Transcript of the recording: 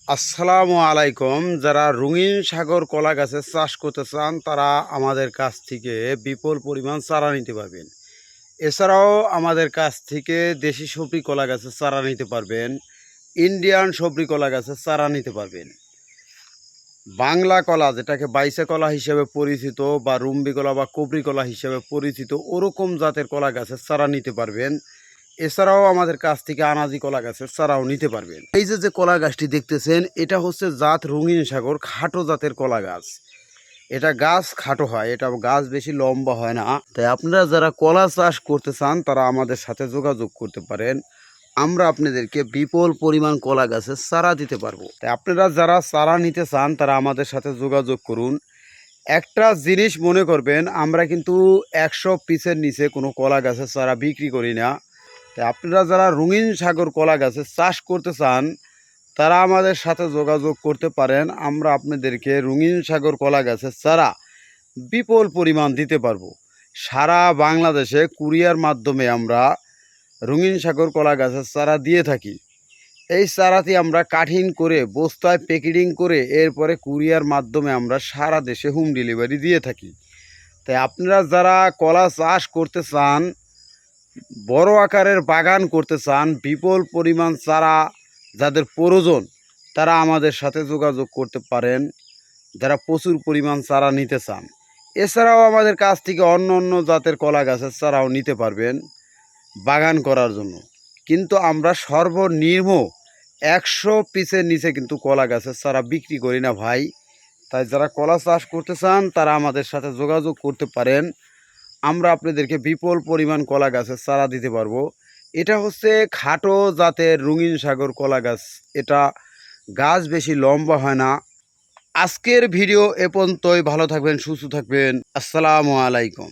আসসালামু আলাইকুম। যারা রঙিন সাগর কলা গাছের চাষ করতে চান তারা আমাদের কাছ থেকে বিপুল পরিমাণ চারা নিতে পারবেন। এছাড়াও আমাদের কাছ থেকে দেশি সবরি কলা গাছের চারা নিতে পারবেন, ইন্ডিয়ান সবরি কলা গাছের চারা নিতে পারবেন। বাংলা কলা যেটাকে বাইসা কলা হিসেবে পরিচিত বা রুম্বি কলা বা কবরি কলা হিসেবে পরিচিত ওরকম জাতের কলা গাছের চারা নিতে পারবেন। এছাড়াও আমাদের কাছ থেকে আনাজি কলা গাছের চারাও নিতে পারবেন। এই যে কলা গাছটি দেখতেছেন এটা হচ্ছে জাত রঙিন সাগর খাটো জাতের কলা গাছ। এটা গাছ খাটো হয়, এটা গাছ বেশি লম্বা হয় না। তাই আপনারা যারা কলা চাষ করতে চান তারা আমাদের সাথে যোগাযোগ করতে পারেন। আমরা আপনাদেরকে বিপুল পরিমাণ কলা গাছের চারা দিতে পারবো। তাই আপনারা যারা চারা নিতে চান তারা আমাদের সাথে যোগাযোগ করুন। একটা জিনিস মনে করবেন, আমরা কিন্তু 100 পিসের নিচে কোনো কলা গাছের চারা বিক্রি করি না। তাই আপনারা যারা রঙিন সাগর কলা গাছের চাষ করতে চান তারা আমাদের সাথে যোগাযোগ করতে পারেন। আমরা আপনাদেরকে রঙিন সাগর কলা গাছের চারা বিপুল পরিমাণ দিতে পারবো। সারা বাংলাদেশে কুরিয়ার মাধ্যমে আমরা রঙিন সাগর কলা গাছের চারা দিয়ে থাকি। এই চারাটি আমরা কাঠিং করে বস্তায় প্যাকেটিং করে এরপরে কুরিয়ার মাধ্যমে আমরা সারা দেশে হোম ডেলিভারি দিয়ে থাকি। তাই আপনারা যারা কলা চাষ করতে চান, বড় আকারের বাগান করতে চান, বিপুল পরিমাণ চারা যাদের প্রয়োজন তারা আমাদের সাথে যোগাযোগ করতে পারেন, যারা প্রচুর পরিমাণ চারা নিতে চান। এছাড়াও আমাদের কাছ থেকে অন্য অন্য জাতের কলা গাছের চারাও নিতে পারবেন বাগান করার জন্য। কিন্তু আমরা সর্বনিম্ন 100 পিসের নিচে কিন্তু কলা গাছের চারা বিক্রি করি না ভাই। তাই যারা কলা চাষ করতে চান তারা আমাদের সাথে যোগাযোগ করতে পারেন। আমরা আপনাদেরকে বিপুল পরিমাণ কলা গাছের চারা দিতে পারবো। এটা হচ্ছে খাটো জাতের রঙিন সাগর কলা গাছ। এটা গাছ বেশি লম্বা হয় না। আজকের ভিডিও এ পর্যন্তই। ভালো থাকবেন, সুস্থ থাকবেন। আসসালামু আলাইকুম।